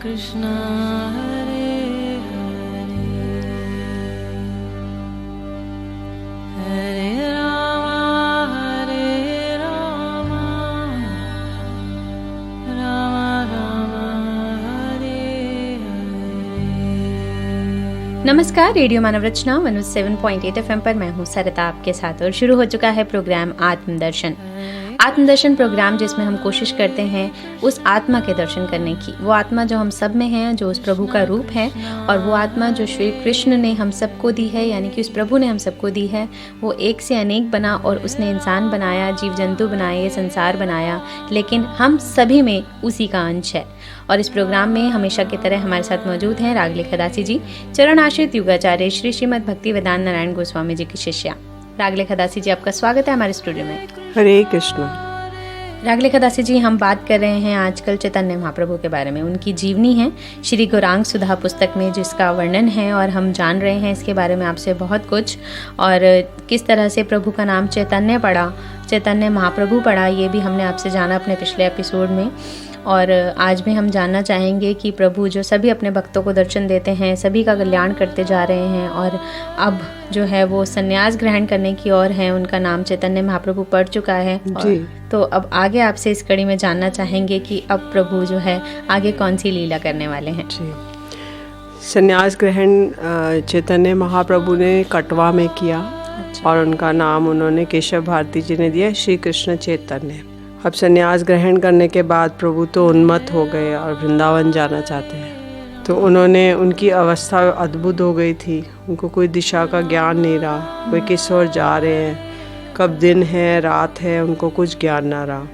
कृष्ण हरे हरे हरे राम राम राम हरे हरे। नमस्कार, radio Manav Rachna 107.8 FM पर मैं हूँ सरिता आपके साथ और शुरू हो चुका है प्रोग्राम आत्मदर्शन। आत्मदर्शन प्रोग्राम जिसमें हम कोशिश करते हैं उस आत्मा के दर्शन करने की, वो आत्मा जो हम सब में है, जो उस प्रभु का रूप है, और वो आत्मा जो श्री कृष्ण ने हम सबको दी है, यानी कि उस प्रभु ने हम सबको दी है। वो एक से अनेक बना और उसने इंसान बनाया, जीव जंतु बनाए, ये संसार बनाया, लेकिन हम सभी में उसी का अंश है। और इस प्रोग्राम में हमेशा की तरह हमारे साथ मौजूद हैं रागले खदासी जी, चरण आश्रित युगाचार्य श्री श्रीमद् भक्ति वेदांत नारायण गोस्वामी जी की शिष्या। रागले खदासी जी, आपका स्वागत है हमारे स्टूडियो में। हरे कृष्ण। रागले खदासी जी, हम बात कर रहे हैं आजकल चैतन्य महाप्रभु के बारे में। उनकी जीवनी है श्री गौरांग सुधा पुस्तक में जिसका वर्णन है, और हम जान रहे हैं इसके बारे में आपसे बहुत कुछ, और किस तरह से प्रभु का नाम चैतन्य पड़ा, चैतन्य महाप्रभु पड़ा, ये भी हमने आपसे जाना अपने पिछले एपिसोड में। और आज भी हम जानना चाहेंगे कि प्रभु जो सभी अपने भक्तों को दर्शन देते हैं, सभी का कल्याण करते जा रहे हैं, और अब जो है वो संन्यास ग्रहण करने की ओर है, उनका नाम चैतन्य महाप्रभु पड़ चुका है। तो अब आगे आपसे इस कड़ी में जानना चाहेंगे कि अब प्रभु जो है आगे कौन सी लीला करने वाले हैं। संन्यास ग्रहण चैतन्य महाप्रभु ने कटवा में किया। अच्छा। और उनका नाम उन्होंने केशव भारती जी ने दिया श्री कृष्ण चैतन्य। अब संन्यास ग्रहण करने के बाद प्रभु तो उन्मत्त हो गए और वृंदावन जाना चाहते हैं। तो उन्होंने, उनकी अवस्था अद्भुत हो गई थी, उनको कोई दिशा का ज्ञान नहीं रहा, कोई किस ओर जा रहे हैं, कब दिन है रात है, उनको कुछ ज्ञान ना रहा।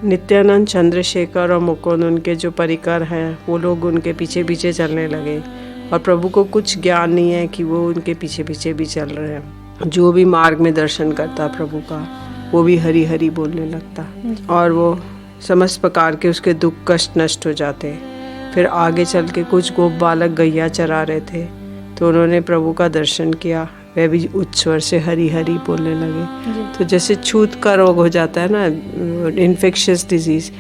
नित्यानंद, चंद्रशेखर और मुकुंद, उनके जो परिकर हैं, वो लोग उनके पीछे पीछे चलने लगे, और प्रभु को कुछ ज्ञान नहीं है कि वो उनके पीछे पीछे भी चल रहे हैं। जो भी मार्ग में दर्शन करता प्रभु का, वो भी हरी हरी बोलने लगता, और वो समस्त प्रकार के उसके दुख कष्ट नष्ट हो जाते। फिर आगे चल के कुछ गोप बालक गैया चरा रहे थे, तो उन्होंने प्रभु का दर्शन किया, वे भी उच्च स्वर से हरी हरी बोलने लगे। तो जैसे छूत का रोग हो जाता है ना, इन्फेक्शियस डिजीज,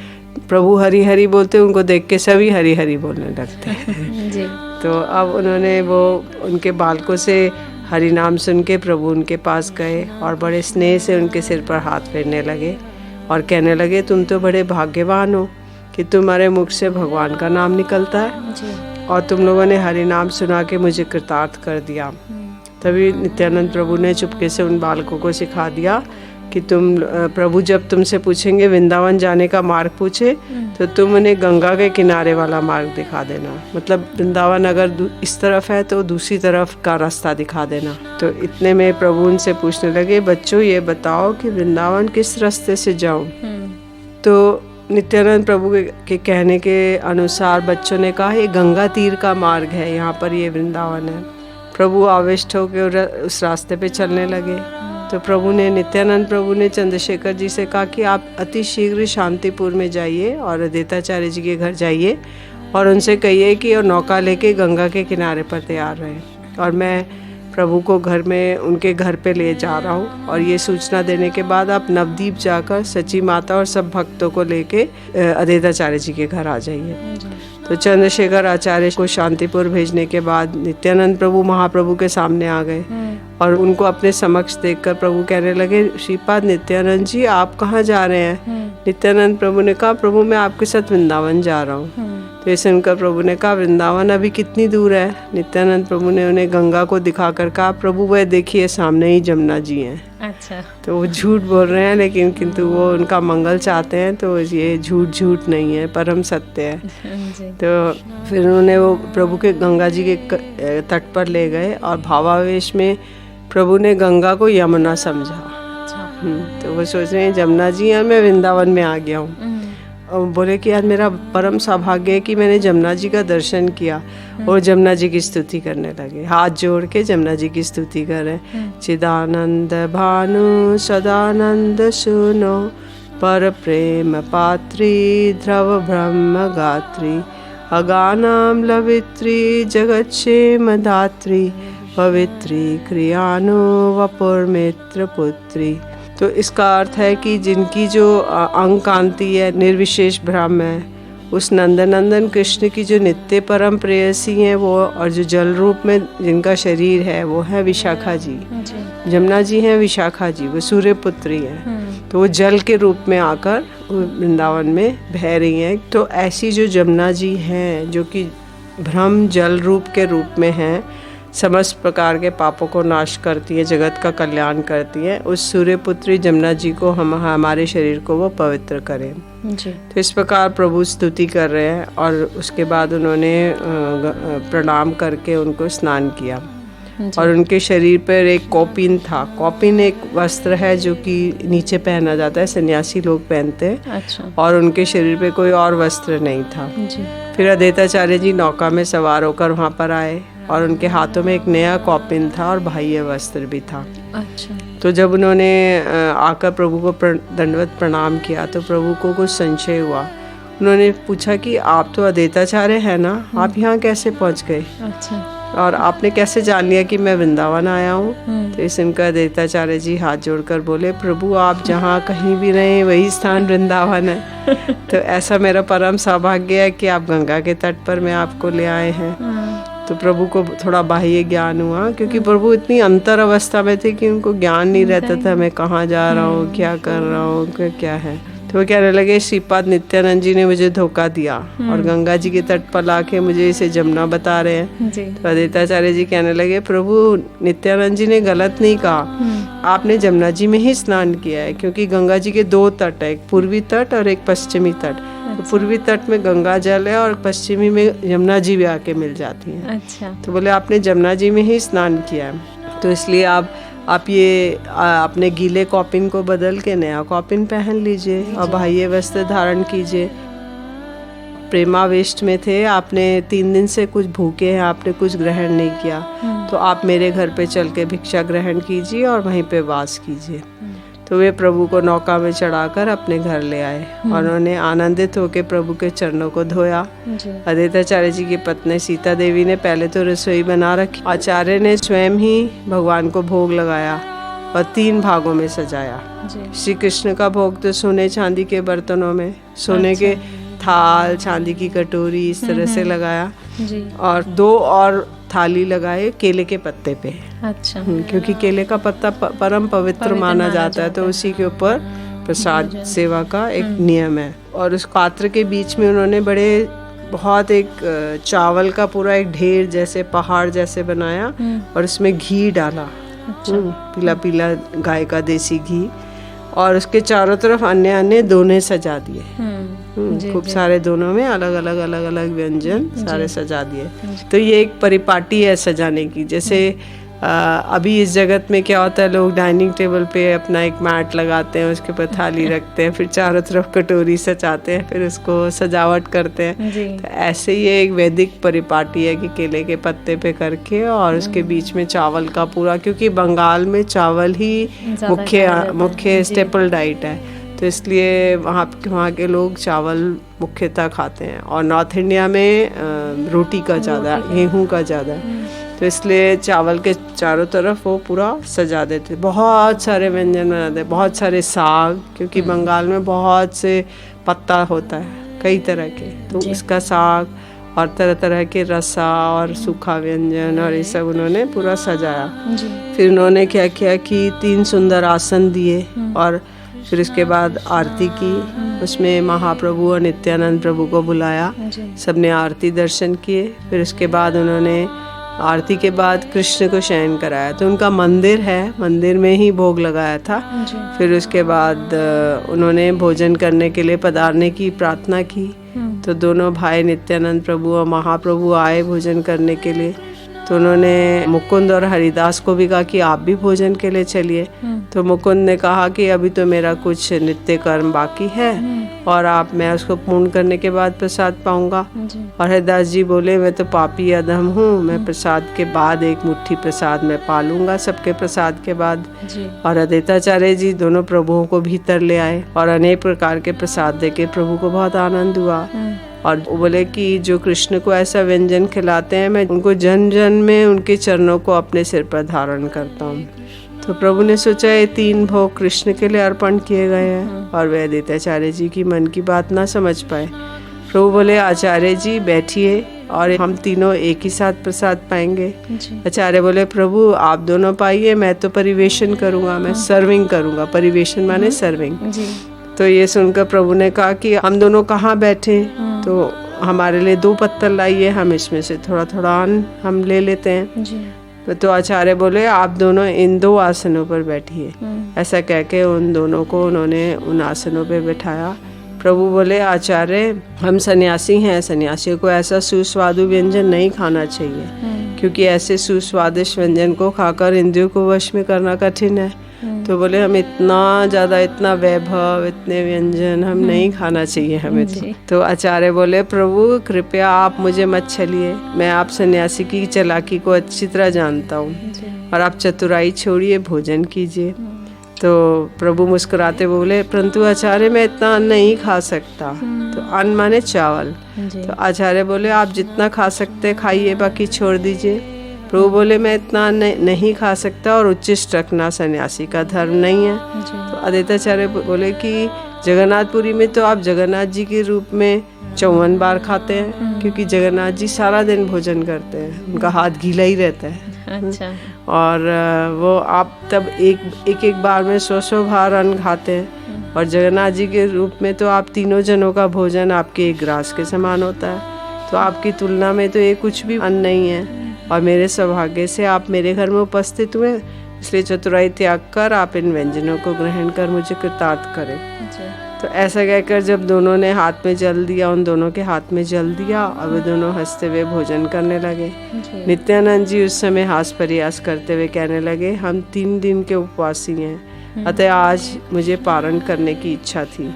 प्रभु हरी हरी बोलते, उनको देख के सभी हरी हरी बोलने लगते हैं। तो अब उन्होंने वो उनके बालकों से हरि नाम सुन के प्रभु उनके पास गए और बड़े स्नेह से उनके सिर पर हाथ फेरने लगे और कहने लगे, तुम तो बड़े भाग्यवान हो कि तुम्हारे मुख से भगवान का नाम निकलता है, और तुम लोगों ने हरि नाम सुना के मुझे कृतार्थ कर दिया। तभी नित्यानंद प्रभु ने चुपके से उन बालकों को सिखा दिया कि तुम, प्रभु जब तुमसे पूछेंगे वृंदावन जाने का मार्ग पूछे, तो तुम उन्हें गंगा के किनारे वाला मार्ग दिखा देना। मतलब वृंदावन अगर इस तरफ है तो दूसरी तरफ का रास्ता दिखा देना। तो इतने में प्रभु उनसे पूछने लगे, बच्चों ये बताओ कि वृंदावन किस रास्ते से जाऊं? तो नित्यानंद प्रभु के कहने के अनुसार बच्चों ने कहा, ये गंगा तीर का मार्ग है, यहाँ पर ये वृंदावन है। प्रभु आविष्ट होकर उस रास्ते पे चलने लगे। तो प्रभु ने, नित्यानंद प्रभु ने चंद्रशेखर जी से कहा कि आप अति शीघ्र शांतिपुर में जाइए और अद्वैताचार्य जी के घर जाइए और उनसे कहिए कि और नौका लेके गंगा के किनारे पर तैयार रहें, और मैं प्रभु को घर में उनके घर पे ले जा रहा हूँ। और ये सूचना देने के बाद आप नवदीप जाकर सची माता और सब भक्तों को लेके अद्वैताचार्य जी के घर आ जाइए। तो चंद्रशेखर आचार्य को शांतिपुर भेजने के बाद नित्यानंद प्रभु महाप्रभु के सामने आ गए और उनको अपने समक्ष देखकर प्रभु कहने लगे, श्रीपाद नित्यानंद जी आप कहाँ जा रहे हैं? नित्यानंद प्रभु ने कहा, प्रभु मैं आपके साथ वृंदावन जा रहा हूँ। तो ये सुनकर प्रभु ने कहा, वृंदावन अभी कितनी दूर है? नित्यानंद प्रभु ने उन्हें गंगा को दिखाकर कहा, प्रभु वह देखिए सामने ही जमुना जी हैं। अच्छा। तो वो झूठ बोल रहे हैं, लेकिन किंतु वो उनका मंगल चाहते हैं, तो ये झूठ नहीं है, परम सत्य है। तो फिर उन्होंने वो प्रभु के गंगा जी के तट पर ले गए और भावावेश में प्रभु ने गंगा को यमुना समझा। तो वो सोच रहे हैं जमुना जी और मैं वृंदावन में आ गया हूँ। और बोले कि यार मेरा परम सौभाग्य है कि मैंने जमुना जी का दर्शन किया, और जमुना जी की स्तुति करने लगे, हाथ जोड़ के जमुना जी की स्तुति कर रहे हैं। चिदानंद भानु सदानंद सुनो, पर प्रेम पात्री द्रव ब्रह्म गात्री, अगानाम लवित्री जगच्छेम दात्री, पवित्री क्रियानो वपुर मित्र पुत्री। तो इसका अर्थ है कि जिनकी जो अंग कांति है, निर्विशेष ब्रह्म है, उस नंदनंदन कृष्ण की जो नित्य परम प्रेयसी हैं वो, और जो जल रूप में जिनका शरीर है वो है विशाखा जी। जमुना जी हैं विशाखा जी, वो सूर्य पुत्री हैं। तो वो जल के रूप में आकर वृंदावन में बह रही हैं। तो ऐसी जो जमुना जी हैं जो कि ब्रह्म जल रूप के रूप में हैं, समस्त प्रकार के पापों को नाश करती हैं, जगत का कल्याण करती हैं, उस सूर्यपुत्री जमुना जी को हम हमारे शरीर को वो पवित्र करें जी। तो इस प्रकार प्रभु स्तुति कर रहे हैं। और उसके बाद उन्होंने प्रणाम करके उनको स्नान किया और उनके शरीर पर एक कौपीन था। कौपीन एक वस्त्र है जो कि नीचे पहना जाता है, सन्यासी लोग पहनते हैं। अच्छा। और उनके शरीर पे कोई और वस्त्र नहीं था जी। फिर अद्वैताचार्य जी नौका में सवार होकर वहाँ पर आए और उनके हाथों में एक नया कौपीन था और बाह्य वस्त्र भी था। अच्छा। तो जब उन्होंने आकर प्रभु को दंडवत प्रणाम किया तो प्रभु को कुछ संशय हुआ। उन्होंने पूछा कि आप तो अद्वैताचार्य हैं ना, आप यहाँ कैसे पहुँच गए? अच्छा। और आपने कैसे जान लिया कि मैं वृंदावन आया हूँ? तो इस इनका अद्वैताचार्य जी हाथ जोड़कर बोले, प्रभु आप जहाँ कहीं भी रहें वही स्थान वृंदावन है। तो ऐसा मेरा परम सौभाग्य है कि आप गंगा के तट पर मैं आपको ले आए हैं। तो प्रभु को थोड़ा बाह्य ज्ञान हुआ, क्योंकि प्रभु इतनी अंतर अवस्था में थे कि उनको ज्ञान नहीं रहता था मैं कहाँ जा रहा हूँ, क्या कर रहा हूँ, क्या है। तो वो कहने लगे श्रीपाद नित्यानंद जी ने मुझे धोखा दिया और गंगा जी के तट पर लाके मुझे इसे जमुना बता रहे हैं। तो अद्वैताचार्य जी कहने लगे, प्रभु नित्यानंद जी ने गलत नहीं कहा, आपने जमुना जी में ही स्नान किया है, क्योंकि गंगा जी के दो तट है, एक पूर्वी तट और एक पश्चिमी तट। तो पूर्वी तट में गंगा जल है और पश्चिमी में यमुना जी भी आके मिल जाती हैं। अच्छा। तो बोले आपने जमुना जी में ही स्नान किया है, तो इसलिए आप ये अपने गीले कौपीन को बदल के नया कौपीन पहन लीजिए और बाह्य वस्त्र धारण कीजिए। प्रेमावेश में थे, आपने 3 दिन से कुछ भूखे हैं, आपने कुछ ग्रहण नहीं किया, तो आप मेरे घर पे चल के भिक्षा ग्रहण कीजिए और वहीं पे वास कीजिए। तो वे प्रभु को नौका में चढ़ाकर अपने घर ले आए और उन्होंने आनंदित होकर प्रभु के चरणों को धोया। अद्वैताचार्य जी की पत्नी सीता देवी ने पहले तो रसोई बना रखी, आचार्य ने स्वयं ही भगवान को भोग लगाया और 3 भागों में सजाया। श्री कृष्ण का भोग तो सोने चांदी के बर्तनों में, सोने के थाल, चांदी की कटोरी, इस तरह से लगाया और 2 और थाली लगाए केले के पत्ते पे। अच्छा। क्योंकि केले का पत्ता परम पवित्र माना जाता है, तो उसी के ऊपर प्रसाद सेवा का एक नियम है। और उस पात्र के बीच में उन्होंने बहुत एक चावल का पूरा एक ढेर जैसे पहाड़ जैसे बनाया और उसमें घी डाला। अच्छा। पीला पीला गाय का देसी घी, और उसके चारों तरफ अन्य अन्य दोने सजा दिए। खूब सारे दोनों में अलग अलग व्यंजन सारे सजा दिए। तो ये एक परिपाटी है सजाने की। जैसे अभी इस जगत में क्या होता है, लोग डाइनिंग टेबल पे अपना एक मैट लगाते हैं, उसके ऊपर थाली रखते हैं, फिर चारों तरफ कटोरी सजाते हैं, फिर उसको सजावट करते हैं। तो ऐसे ही एक वैदिक परिपाटी है कि केले के पत्ते पे करके और उसके बीच में चावल का पूरा, क्योंकि बंगाल में चावल ही मुख्य स्टेपल डाइट है, तो इसलिए वहाँ के लोग चावल मुख्यतः खाते हैं। और नॉर्थ इंडिया में रोटी का ज़्यादा, गेहूँ का ज़्यादा, तो इसलिए चावल के चारों तरफ वो पूरा सजा देते। बहुत सारे व्यंजन बनाते, बहुत सारे साग, क्योंकि बंगाल में बहुत से पत्ता होता है कई तरह के, तो इसका साग और तरह तरह के रसा और सूखा व्यंजन और ये सब उन्होंने पूरा सजाया। फिर उन्होंने क्या किया कि 3 सुंदर आसन दिए और फिर उसके बाद आरती की। उसमें महाप्रभु और नित्यानंद प्रभु को बुलाया, सबने आरती दर्शन किए। फिर उसके बाद उन्होंने आरती के बाद कृष्ण को शयन कराया, तो उनका मंदिर है, मंदिर में ही भोग लगाया था। फिर उसके बाद उन्होंने भोजन करने के लिए पधारने की प्रार्थना की, तो दोनों भाई नित्यानंद प्रभु और महाप्रभु आए भोजन करने के लिए। तो उन्होंने मुकुंद और हरिदास को भी कहा कि आप भी भोजन के लिए चलिए। तो मुकुंद ने कहा कि अभी तो मेरा कुछ नित्य कर्म बाकी है और मैं उसको पूर्ण करने के बाद प्रसाद पाऊंगा। और हरिदास जी बोले मैं तो पापी अधम हूँ, मैं प्रसाद के बाद एक मुट्ठी प्रसाद मैं पालूंगा सबके प्रसाद के बाद। और अद्वैताचार्य जी दोनों प्रभुओं को भीतर ले आए और अनेक प्रकार के प्रसाद देके प्रभु को बहुत आनंद हुआ। और वो बोले कि जो कृष्ण को ऐसा व्यंजन खिलाते हैं, मैं उनको जन जन में उनके चरणों को अपने सिर पर धारण करता हूँ। तो प्रभु ने सोचा ये 3 भोग कृष्ण के लिए अर्पण किए गए हैं और वे अद्वैताचार्य जी की मन की बात ना समझ पाए। प्रभु बोले आचार्य जी बैठिए और हम तीनों एक ही साथ प्रसाद पाएंगे। जी। आचार्य बोले प्रभु आप दोनों पाइए, मैं तो परिवेशन करूँगा, मैं सर्विंग करूँगा। परिवेशन माने सर्विंग। जी। तो ये सुनकर प्रभु ने कहा कि हम दोनों कहाँ बैठे, तो हमारे लिए 2 पत्तल लाइए, हम इसमें से थोड़ा थोड़ा अन्न हम ले लेते हैं। जी। तो आचार्य बोले आप दोनों इन 2 आसनों पर बैठिए। ऐसा कह के उन दोनों को उन्होंने उन आसनों पर बैठाया। प्रभु बोले आचार्य हम सन्यासी हैं, सन्यासियों को ऐसा सुस्वादु व्यंजन नहीं खाना चाहिए, क्योंकि ऐसे सुस्वादिष्ट व्यंजन को खाकर इंद्रियों को वश में करना कठिन है। तो बोले हम इतना ज़्यादा, इतना वैभव, इतने व्यंजन हम नहीं खाना चाहिए हमें। तो आचार्य बोले प्रभु कृपया आप मुझे मत छलिए, मैं आप सन्यासी की चालाकी को अच्छी तरह जानता हूँ, और आप चतुराई छोड़िए, भोजन कीजिए। तो प्रभु मुस्कुराते बोले परंतु आचार्य मैं इतना अन्न नहीं खा सकता। तो अन्न माने चावल। तो आचार्य बोले आप जितना खा सकते खाइए, बाकी छोड़ दीजिए। प्रभु बोले मैं इतना नहीं खा सकता, और उच्चिष्ट रखना सन्यासी का धर्म नहीं है। तो अद्वैताचार्य बोले कि जगन्नाथपुरी में तो आप जगन्नाथ जी के रूप में 54 बार खाते हैं, क्योंकि जगन्नाथ जी सारा दिन भोजन करते हैं, उनका हाथ गीला ही रहता है। अच्छा। और वो आप तब एक बार में 100 बार अन्न खाते हैं, और जगन्नाथ जी के रूप में तो आप तीनों जनों का भोजन आपके एक ग्रास के समान होता है। तो आपकी तुलना में तो ये कुछ भी अन्न नहीं है, और मेरे सौभाग्य से आप मेरे घर में उपस्थित हुए, इसलिए चतुराई त्याग कर आप इन व्यंजनों को ग्रहण कर मुझे कृतार्थ करें। तो ऐसा कहकर जब दोनों ने हाथ में जल दिया, उन दोनों के हाथ में जल दिया, और वे दोनों हंसते हुए भोजन करने लगे। नित्यानंद जी उस समय हास प्रयास करते हुए कहने लगे हम 3 दिन के उपवासी हैं, अतः आज मुझे पारण करने की इच्छा थी।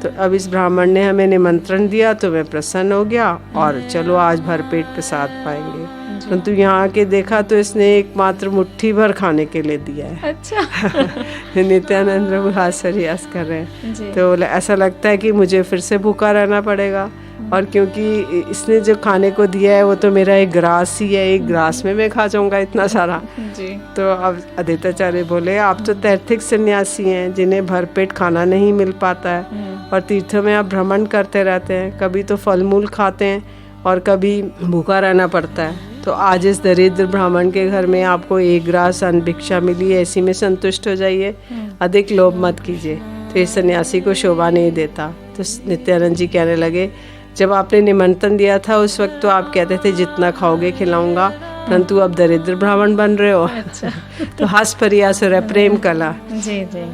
तो अब इस ब्राह्मण ने हमें निमंत्रण दिया तो मैं प्रसन्न हो गया, और चलो आज भरपेट प्रसाद पाएंगे। परंतु यहाँ आके देखा तो इसने एकमात्र मुट्ठी भर खाने के लिए दिया है। अच्छा। नित्यानंद प्रभु हास्यरस कर रहे हैं। तो ऐसा लगता है कि मुझे फिर से भूखा रहना पड़ेगा, और क्योंकि इसने जो खाने को दिया है वो तो मेरा एक ग्रास ही है, एक ग्रास में मैं खा जाऊंगा इतना सारा। जी। तो अब अद्वैताचार्य बोले आप तो तैर्थिक सन्यासी हैं, जिन्हें भरपेट खाना नहीं मिल पाता है, और तीर्थों में आप भ्रमण करते रहते हैं, कभी तो फल मूल खाते हैं और कभी भूखा रहना पड़ता है। तो आज इस दरिद्र ब्राह्मण के घर में आपको एक ग्रास अन्न भिक्षा मिली है, ऐसी में संतुष्ट हो जाइए, अधिक लोभ मत कीजिए। तो इस सन्यासी को शोभा नहीं देता। तो नित्यानंद जी कहने लगे जब आपने निमंत्रण दिया था उस वक्त तो आप कहते थे जितना खाओगे खिलाऊंगा, परंतु अब दरिद्र ब्राह्मण बन रहे हो। अच्छा। तो हास प्रयास हो रहा है, प्रेम कला। जी जी।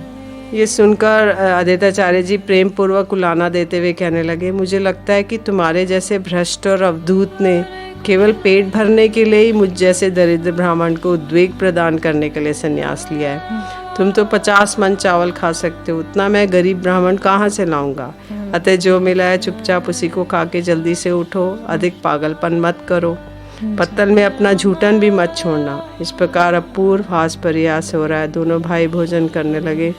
ये सुनकर अद्वैताचार्य जी प्रेम पूर्वक उलाना देते हुए कहने लगे मुझे लगता है कि तुम्हारे जैसे भ्रष्ट और अवधूत ने केवल पेट भरने के लिए ही मुझ जैसे दरिद्र ब्राह्मण को उद्वेग प्रदान करने के लिए संन्यास लिया है। तुम तो 50 मन चावल खा सकते हो, उतना मैं गरीब ब्राह्मण कहाँ से लाऊंगा। अतः जो मिला है चुपचाप उसी को खा के जल्दी से उठो, अधिक पागलपन मत करो, पत्तल में अपना झूठन भी मत छोड़ना। इस प्रकार अपूर्व हास प्रयास हो रहा है। दोनों भाई भोजन करने लगे।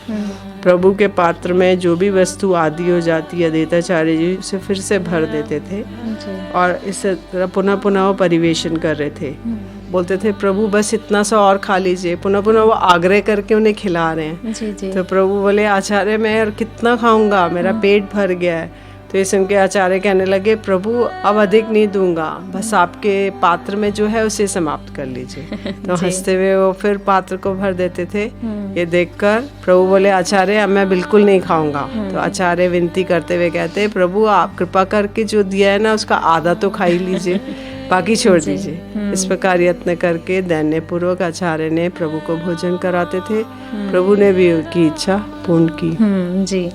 प्रभु के पात्र में जो भी वस्तु आदि हो जाती है अद्वैताचार्य जी उसे फिर से भर देते थे, और इस तरह पुनः पुनः वो परिवेशन कर रहे थे। बोलते थे प्रभु बस इतना सा और खा लीजिए, पुनः पुनः वो आग्रह करके उन्हें खिला रहे हैं। जी जी। तो प्रभु बोले आचार्य मैं और कितना खाऊंगा, मेरा पेट भर गया है। तो इस उनके आचार्य कहने लगे प्रभु अब अधिक नहीं दूंगा, बस आपके पात्र में जो है उसे समाप्त कर लीजिए। तो हंसते हुए वो फिर पात्र को भर देते थे। ये देखकर प्रभु बोले आचार्य अब मैं बिल्कुल नहीं खाऊंगा। तो आचार्य विनती करते हुए कहते प्रभु आप कृपा करके जो दिया है ना उसका आधा तो खा ही लीजिए, बाकी छोड़ दीजिए। इस प्रकार यत्न करके दैन्य पूर्वक आचार्य ने प्रभु को भोजन कराते थे। प्रभु ने भी उनकी इच्छा पूर्ण की। जी,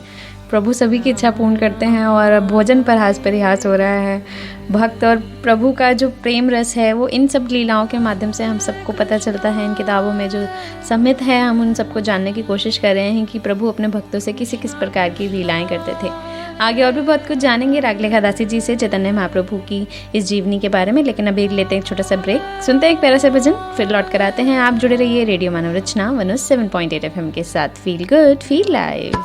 प्रभु सभी की इच्छा पूर्ण करते हैं और भोजन पर हास परिहास हो रहा है। भक्त और प्रभु का जो प्रेम रस है वो इन सब लीलाओं के माध्यम से हम सबको पता चलता है। इन किताबों में जो सम्मिलित है हम उन सबको जानने की कोशिश कर रहे हैं कि प्रभु अपने भक्तों से किस प्रकार की लीलाएं करते थे। आगे और भी बहुत कुछ जानेंगे रागलेखा दासी जी से चैतन्य महाप्रभु की इस जीवनी के बारे में, लेकिन अभी लेते हैं एक छोटा सा ब्रेक, सुनते हैं एक प्यारा सा भजन, फिर लौट कर आते हैं। आप जुड़े रहिए रेडियो मानव रचना 107.8 FM के साथ। Feel good feel live.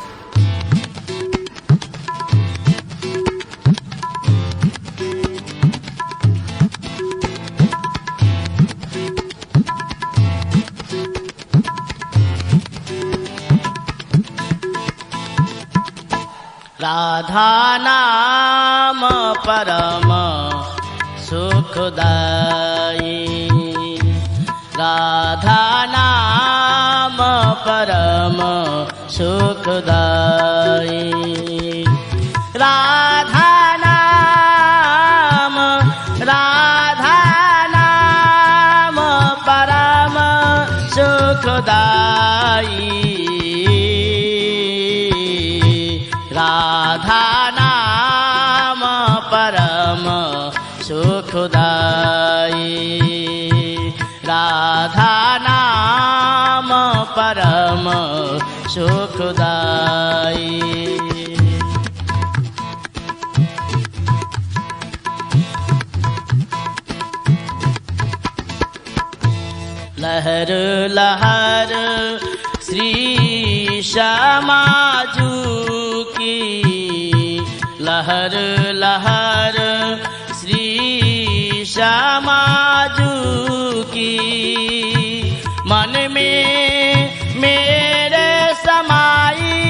Radha नाम परम सुखदाई, राधा नाम परम सुखदाई, राधा नाम परम सुखदाई, राधा नाम परम सुखदाई, राधा नाम परम सुखदाई। लहर लहर श्री श्यामाजू की, लहर लहर श्री श्यामाजू की, मन में मेरे समाई,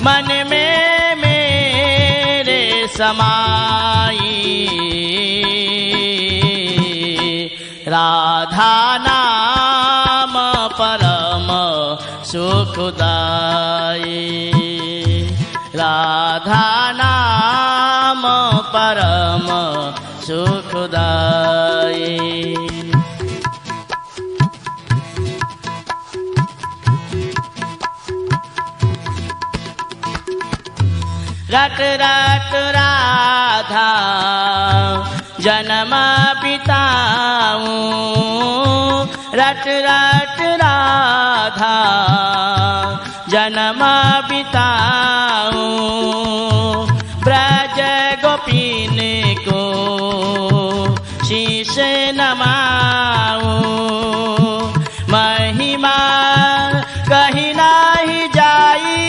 मन में मेरे समाई, राधा नाम परम सुखदाई, राधा नाम परम सुखदाई। रट रट राधा जन्म बिताऊं, रट रट राधा जन्म बिताऊं, ब्रज गोपीन को शीश नमाऊं, महिमा कहीं नहीं जाई,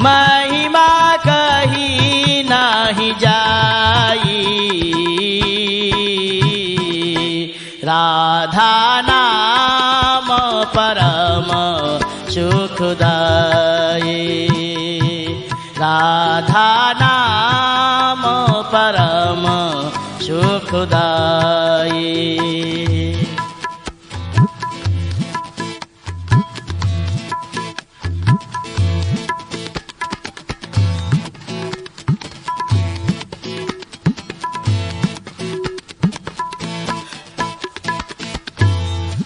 महिमा कहीं नहीं जाई, राधा नाम परम सुखदाई, राधा नाम परम सुखदाई।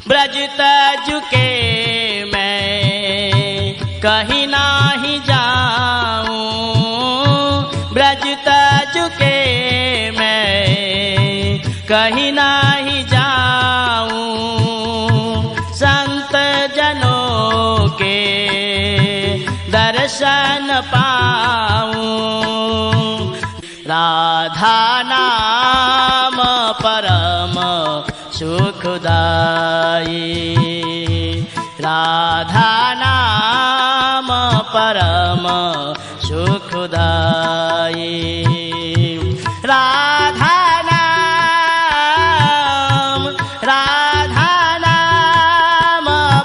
ब्रज तज के मैं कहीं नहीं जाऊं, ब्रज तज के मैं कहीं नहीं जाऊं, संत जनों के दर्शन पाऊं, राधा नाम परम सुखदाई, राधा नाम परम सुखदाई, राधा नाम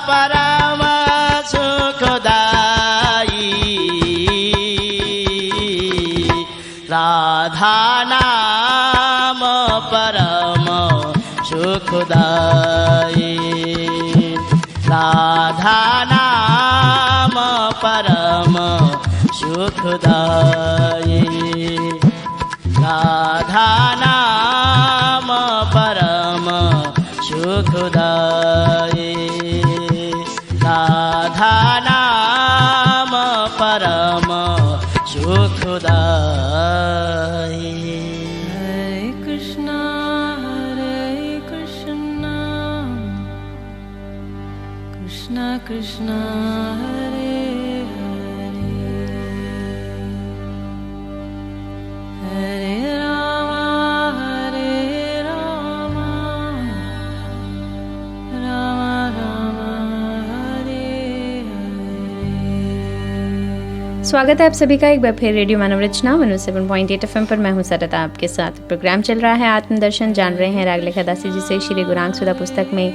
परम सुखदाई, राधा नाम परम सुखदाई, राधा नाम परम सुखदाई, राधा नाम परम सुखदाई, राधा नाम परम सुखदाई। Hare Krishna, Krishna Krishna, Hare Hare, Hare Rama, Hare Rama, Rama Rama, Hare Hare। स्वागत है आप सभी का एक बार फिर रेडियो मानव रचना 107.8 FM पर। मैं हूं सरता आपके साथ। प्रोग्राम चल रहा है आत्मदर्शन। जान रहे हैं राग लेखा दासी जी से श्री गुरांग सुधा पुस्तक में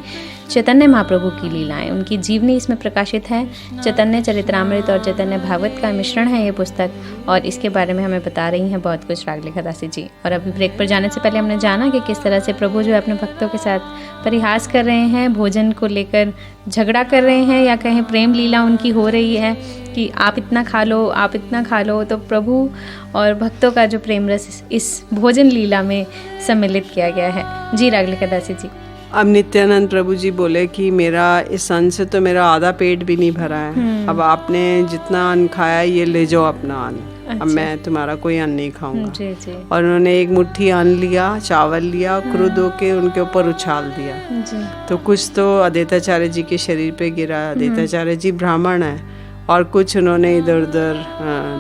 चैतन्य महाप्रभु की लीलाएं, उनकी जीवनी इसमें प्रकाशित है। चैतन्य चरित्रामृत और चैतन्य भागवत का मिश्रण है ये पुस्तक, और इसके बारे में हमें बता रही हैं बहुत कुछ रागलिका दासी जी। और अभी ब्रेक पर जाने से पहले हमने जाना कि किस तरह से प्रभु जो है अपने भक्तों के साथ परिहास कर रहे हैं, भोजन को लेकर झगड़ा कर रहे हैं, या कहें प्रेम लीला उनकी हो रही है कि आप इतना खा लो, आप इतना खा लो। तो प्रभु और भक्तों का जो प्रेम रस इस भोजन लीला में सम्मिलित किया गया है। जी रागलिका दासी जी। अब नित्यानंद प्रभु जी बोले कि मेरा इस अन्न से तो मेरा आधा पेट भी नहीं भरा है, अब आपने जितना अन्न खाया ये ले जाओ अपना अन्न, अब मैं तुम्हारा कोई अन्न नहीं खाऊंगा। जी जी। और उन्होंने एक मुट्ठी अन्न लिया, चावल लिया, क्रुद्ध होके उनके ऊपर उछाल दिया। जी। तो कुछ तो अद्वैताचार्य जी के शरीर पे गिरा। अद्वैताचार्य जी ब्राह्मण है, और कुछ उन्होंने इधर उधर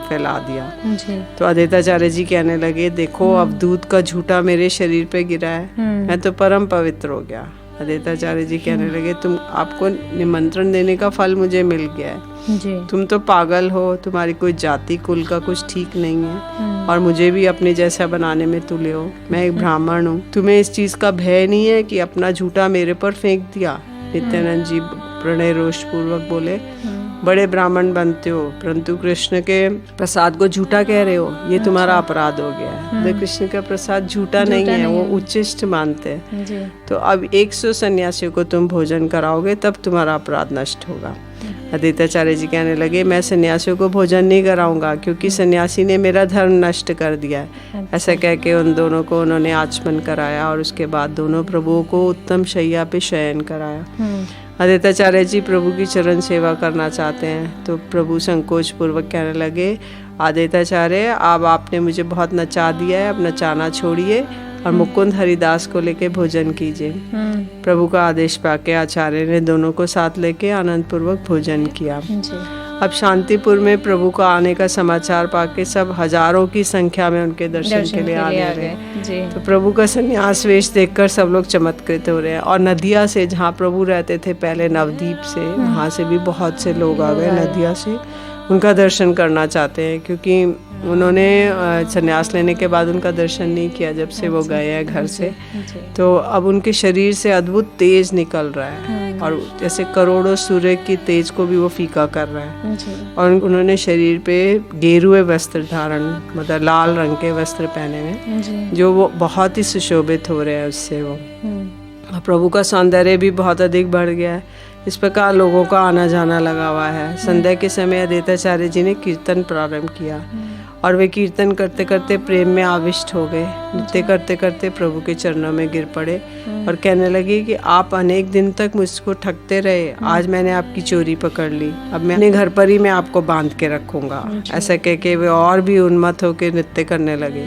फैला दिया। जी। तो अद्वैताचार्य जी कहने लगे, देखो अब दूध का झूठा मेरे शरीर पे गिरा है, मैं तो परम पवित्र हो गया। अद्वैताचार्य जी कहने लगे, तुम आपको निमंत्रण देने का फल मुझे मिल गया है, जी। तुम तो पागल हो, तुम्हारी कोई जाति कुल का कुछ ठीक नहीं है, और मुझे भी अपने जैसा बनाने में तुले हो। मैं एक ब्राह्मण हूँ, तुम्हें इस चीज का भय नहीं है कि अपना झूठा मेरे पर फेंक दिया। नित्यानंद जी प्रणय रोष पूर्वक बोले, बड़े ब्राह्मण बनते हो परंतु कृष्ण के प्रसाद को झूठा कह रहे हो, ये तुम्हारा अपराध हो गया है। तो कृष्ण का प्रसाद झूठा नहीं है, वो उच्चिष्ट मानते हैं। तो अब 100 सन्यासियों को तुम भोजन कराओगे तब तुम्हारा अपराध नष्ट होगा। अद्वैताचार्य जी कहने लगे, मैं सन्यासियों को भोजन नहीं कराऊंगा क्योंकि सन्यासी ने मेरा धर्म नष्ट कर दिया है। ऐसा कह के उन दोनों को उन्होंने आचमन कराया, और उसके बाद दोनों प्रभुओं को उत्तम शैया पे शयन कराया। अद्वैताचार्य जी प्रभु की चरण सेवा करना चाहते हैं, तो प्रभु संकोच पूर्वक कहने लगे, अद्वैताचार्य अब आपने मुझे बहुत नचा दिया है, अब नचाना छोड़िए और मुकुंद हरिदास को लेके भोजन कीजिए। प्रभु का आदेश पाके आचार्य ने दोनों को साथ लेके आनंद पूर्वक भोजन किया। अब शांतिपुर में प्रभु का आने का समाचार पाके सब हजारों की संख्या में उनके दर्शन के लिए आने लगे। तो प्रभु का संन्यास वेश देखकर सब लोग चमत्कृत हो रहे हैं। और नदिया से, जहाँ प्रभु रहते थे पहले नवदीप से, वहाँ से भी बहुत से लोग आ गए नदिया से, उनका दर्शन करना चाहते हैं, क्योंकि उन्होंने संन्यास लेने के बाद उनका दर्शन नहीं किया जब से वो गए हैं घर से। तो अब उनके शरीर से अद्भुत तेज निकल रहा है, और जैसे करोड़ों सूर्य की तेज को भी वो फीका कर रहा है। और उन्होंने शरीर पे गेरुए वस्त्र धारण, मतलब लाल रंग के वस्त्र पहने हुए, जो वो बहुत ही सुशोभित हो रहे हैं उससे वो। प्रभु का सौंदर्य भी बहुत अधिक बढ़ गया है। इस प्रकार लोगों का आना जाना लगा हुआ है। संध्या के समय अद्वैताचार्य जी ने कीर्तन प्रारंभ किया, और वे कीर्तन करते करते प्रेम में आविष्ट हो गए। नृत्य करते करते प्रभु के चरणों में गिर पड़े और कहने लगे कि आप अनेक दिन तक मुझको ठगते रहे, आज मैंने आपकी चोरी पकड़ ली, अब मैं अपने घर पर ही मैं आपको बांध के रखूंगा। ऐसा कह के वे और भी उन्मत्त होकर नृत्य करने लगे।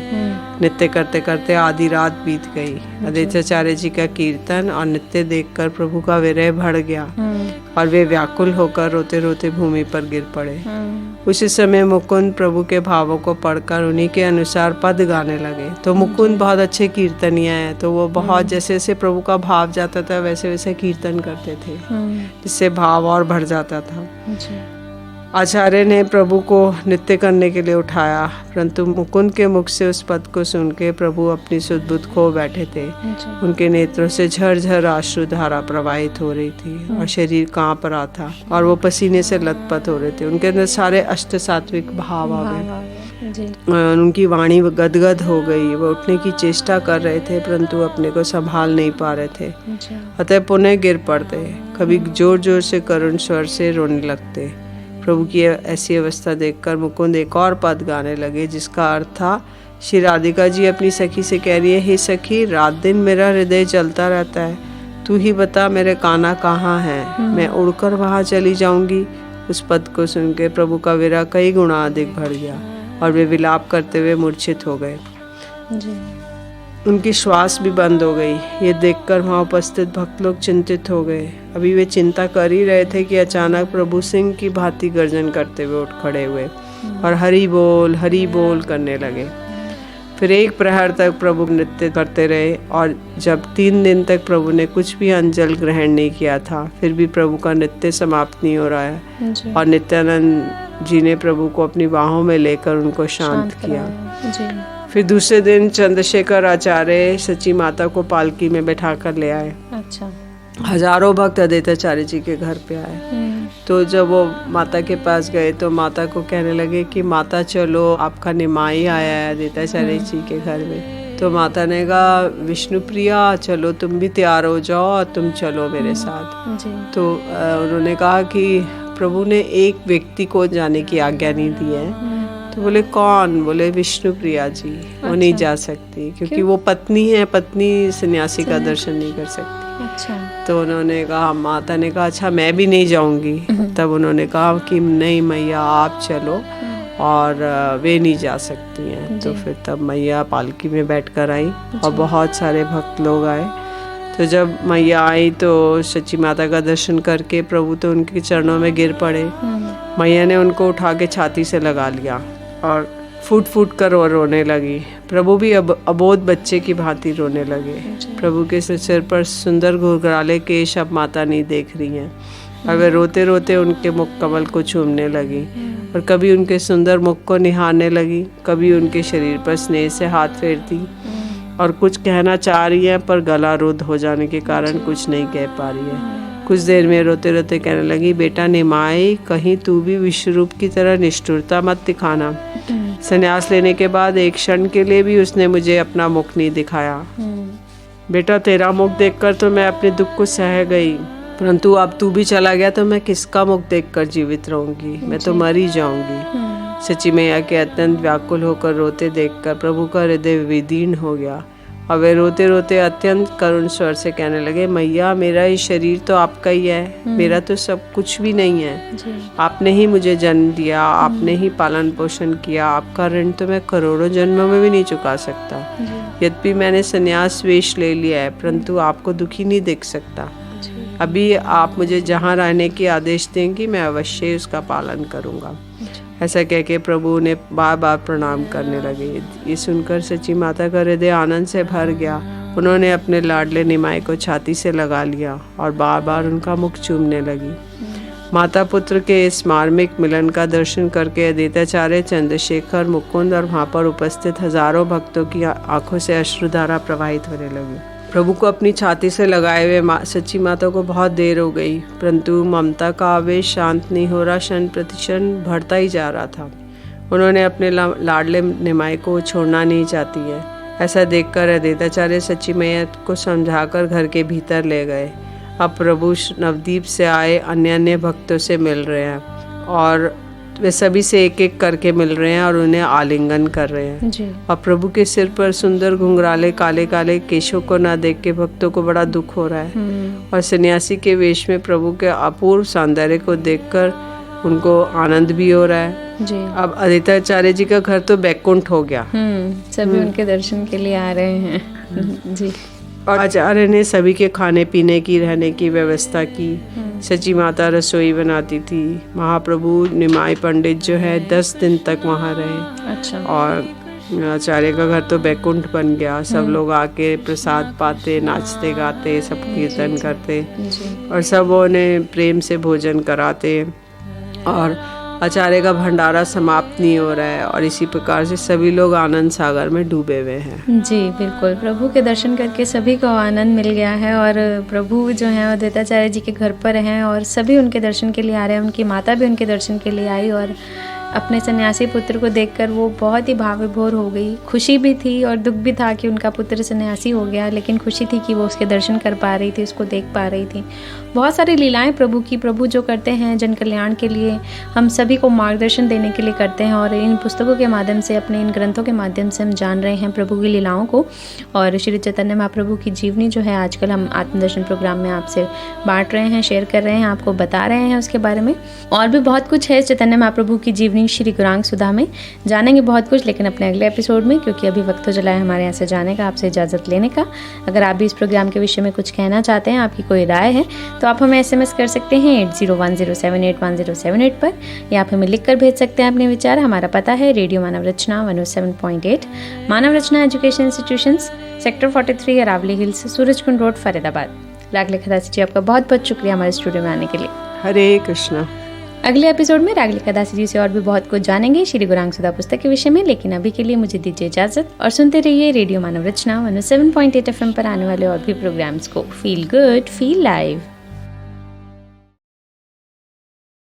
नृत्य करते करते आधी रात बीत गई। अद्वैताचार्य जी का कीर्तन और नृत्य देखकर प्रभु का विरह बढ़ गया, और वे व्याकुल होकर रोते रोते भूमि पर गिर पड़े। उसी समय मुकुंद प्रभु के भावों को पढ़कर उन्हीं के अनुसार पद गाने लगे। तो मुकुंद बहुत अच्छे कीर्तनीय हैं, तो वो बहुत जैसे जैसे प्रभु का भाव जाता था वैसे वैसे कीर्तन करते थे, जिससे भाव और बढ़ जाता था। आचार्य ने प्रभु को नृत्य करने के लिए उठाया, परंतु मुकुंद के मुख से उस पद को सुन के प्रभु अपनी सुध-बुध खो बैठे थे। उनके नेत्रों से झरझर आश्रु धारा प्रवाहित हो रही थी, और शरीर कांप रहा था, और वो पसीने से लथपथ हो रहे थे। उनके अंदर सारे अष्ट सात्विक भाव आ गए। उनकी वाणी गदगद हो गई। वो उठने की चेष्टा कर रहे थे, परंतु अपने को संभाल नहीं पा रहे थे। अतः पुनः गिर पड़ते, कभी जोर जोर से करुण स्वर से रोने लगते। प्रभु की ऐसी अवस्था देखकर मुकुंद एक और पद गाने लगे, जिसका अर्थ था, श्री राधिका जी अपनी सखी से कह रही है, हे सखी, रात दिन मेरा हृदय जलता रहता है, तू ही बता मेरे कान्हा कहाँ है, मैं उड़कर वहाँ चली जाऊंगी। उस पद को सुन के प्रभु का विरह कई गुना अधिक बढ़ गया, और वे विलाप करते हुए मूर्छित हो गए। उनकी श्वास भी बंद हो गई। ये देखकर वहाँ उपस्थित भक्त लोग चिंतित हो गए। अभी वे चिंता कर ही रहे थे कि अचानक प्रभु सिंह की भांति गर्जन करते हुए उठ खड़े हुए और हरि बोल करने लगे। फिर 1 प्रहर तक प्रभु नृत्य करते रहे, और जब 3 दिन तक प्रभु ने कुछ भी अंजल ग्रहण नहीं किया था, फिर भी प्रभु का नृत्य समाप्त नहीं हो रहा है। और नित्यानंद जी ने प्रभु को अपनी बाहों में लेकर उनको शांत किया। फिर दूसरे दिन चंद्रशेखर आचार्य सची माता को पालकी में बैठा कर ले आए। अच्छा। हजारों भक्त अद्वैताचार्य जी के घर पे आए। तो जब वो माता के पास गए तो माता को कहने लगे कि माता चलो, आपका निमाई आया है अद्वैताचार्य जी के घर में। तो माता ने कहा विष्णु प्रिया चलो, तुम भी तैयार हो जाओ और तुम चलो मेरे साथ। तो उन्होंने कहा कि प्रभु ने एक व्यक्ति को जाने की आज्ञा नहीं दी है। तो बोले कौन? बोले विष्णु प्रिया जी। वो नहीं जा सकती क्योंकि वो पत्नी है, पत्नी सन्यासी का दर्शन नहीं कर सकती। अच्छा। तो उन्होंने कहा, माता ने कहा अच्छा मैं भी नहीं जाऊंगी। तब उन्होंने कहा कि नहीं मैया आप चलो, और वे नहीं जा सकती हैं। तो फिर तब मैया पालकी में बैठकर आई और बहुत सारे भक्त लोग आए। तो जब मैया आई तो सच्ची माता का दर्शन करके प्रभु तो उनके चरणों में गिर पड़े। मैया ने उनको उठा के छाती से लगा लिया और फूट फूट कर रोने लगी। प्रभु भी अबोध बच्चे की भांति रोने लगे। प्रभु के सिर पर सुंदर घुंघराले केश अब माता नहीं देख रही हैं, और वे रोते रोते उनके मुख कमल को चूमने लगी और कभी उनके सुंदर मुख को निहारने लगी, कभी उनके शरीर पर स्नेह से हाथ फेरती और कुछ कहना चाह रही है पर गला रुद्ध हो जाने के कारण कुछ नहीं कह पा रही है। कुछ देर में रोते रोते कहने लगी, बेटा निमाई, कहीं तू भी विश्वरूप की तरह निष्ठुरता मत दिखाना। संन्यास लेने के बाद एक क्षण के लिए भी उसने मुझे अपना मुख नहीं दिखाया। बेटा तेरा मुख देखकर तो मैं अपने दुख को सह गई, परंतु अब तू भी चला गया तो मैं किसका मुख देखकर जीवित रहूंगी? मैं तो मर ही जाऊंगी। सच्ची मैया के अत्यंत व्याकुल होकर रोते देखकर प्रभु का हृदय विदीर्ण हो गया और वे रोते रोते अत्यंत करुण स्वर से कहने लगे, मैया मेरा ये शरीर तो आपका ही है, मेरा तो सब कुछ भी नहीं है। आपने ही मुझे जन्म दिया, आपने ही पालन पोषण किया, आपका ऋण तो मैं करोड़ों जन्मों में भी नहीं चुका सकता। यद्यपि मैंने संन्यास वेश ले लिया है, परंतु आपको दुखी नहीं देख सकता। अभी आप मुझे जहाँ रहने की आदेश देंगी मैं अवश्य उसका पालन करूँगा। ऐसा कह के प्रभु ने बार बार प्रणाम करने लगे। ये सुनकर सच्ची माता का हृदय आनंद से भर गया। उन्होंने अपने लाडले निमाई को छाती से लगा लिया और बार बार उनका मुख चूमने लगी। माता पुत्र के इस मार्मिक मिलन का दर्शन करके अद्वैताचार्य, चंद्रशेखर, मुकुंद और वहाँ पर उपस्थित हजारों भक्तों की आंखों से अश्रुधारा प्रवाहित होने लगी। प्रभु को अपनी छाती से लगाए हुए सच्ची माता को बहुत देर हो गई, परंतु ममता का आवेश शांत नहीं हो रहा, क्षण प्रतिक्षण बढ़ता ही जा रहा था। उन्होंने अपने लाडले निमाई को छोड़ना नहीं चाहती है। ऐसा देखकर अद्वैताचार्य सच्ची मैया को समझाकर घर के भीतर ले गए। अब प्रभु नवद्वीप से आए अन्य भक्तों से मिल रहे हैं और वे सभी से एक एक करके मिल रहे हैं और उन्हें आलिंगन कर रहे हैं जी। और प्रभु के सिर पर सुंदर घुंघराले काले काले केशों को न देख के भक्तों को बड़ा दुख हो रहा है और सन्यासी के वेश में प्रभु के अपूर्व सौंदर्य को देखकर उनको आनंद भी हो रहा है जी। अब अद्वैताचार्य जी का घर तो बैकुंठ हो गया। सभी उनके दर्शन के लिए आ रहे हैं जी। और आचार्य ने सभी के खाने पीने की, रहने की व्यवस्था की। सच्ची माता रसोई बनाती थी। महाप्रभु निमाई पंडित जो है 10 दिन तक वहाँ रहे। अच्छा। और आचार्य का घर तो बैकुंठ बन गया। सब लोग आके प्रसाद पाते, नाचते गाते, सब कीर्तन करते और सब उन्हें प्रेम से भोजन कराते और आचार्य का भंडारा समाप्त नहीं हो रहा है और इसी प्रकार से सभी लोग आनंद सागर में डूबे हुए हैं जी। बिल्कुल, प्रभु के दर्शन करके सभी को आनंद मिल गया है और प्रभु जो हैं अद्वैताचार्य जी के घर पर हैं और सभी उनके दर्शन के लिए आ रहे हैं। उनकी माता भी उनके दर्शन के लिए आई और अपने सन्यासी पुत्र को देखकर वो बहुत ही भाव विभोर हो गई। खुशी भी थी और दुख भी था कि उनका पुत्र सन्यासी हो गया, लेकिन खुशी थी कि वो उसके दर्शन कर पा रही थी, उसको देख पा रही थी। बहुत सारी लीलाएं प्रभु की, प्रभु जो करते हैं जन कल्याण के लिए, हम सभी को मार्गदर्शन देने के लिए करते हैं और इन पुस्तकों के माध्यम से, अपने इन ग्रंथों के माध्यम से हम जान रहे हैं प्रभु की लीलाओं को। और श्री चैतन्य महाप्रभु की जीवनी जो है आजकल हम आत्मदर्शन प्रोग्राम में आपसे बांट रहे हैं, शेयर कर रहे हैं, आपको बता रहे हैं उसके बारे में। और भी बहुत कुछ है चैतन्य महाप्रभु की जीवनी श्री गौरांग सुधा में, जानेंगे बहुत कुछ, लेकिन अपने अगले एपिसोड में, क्योंकि अभी वक्त हो चला है हमारे यहाँ से जाने का, आपसे इजाज़त लेने का। अगर आप भी इस प्रोग्राम के विषय में कुछ कहना चाहते हैं, आपकी कोई राय है, तो आप हमें SMS कर सकते हैं 8010781078 पर, या आप हमें लिख कर भेज सकते हैं अपने विचार। हमारा पता है radio Manav Rachna 107.8, Manav Rachna education institutions, sector 43, Aravali hills, Surajkund road, Faridabad. लाख लिखदासी जी, आपका बहुत बहुत शुक्रिया हमारे स्टूडियो में आने के लिए। हरे कृष्णा। अगले एपिसोड में रागलिका दासी जी से और भी बहुत कुछ जानेंगे श्री गौरांग सुधा पुस्तक के विषय में, लेकिन अभी के लिए मुझे दीजिए इजाजत और सुनते रहिए रेडियो मानव रचना 107.8 FM पर आने वाले और भी प्रोग्राम्स को। Feel good, feel live.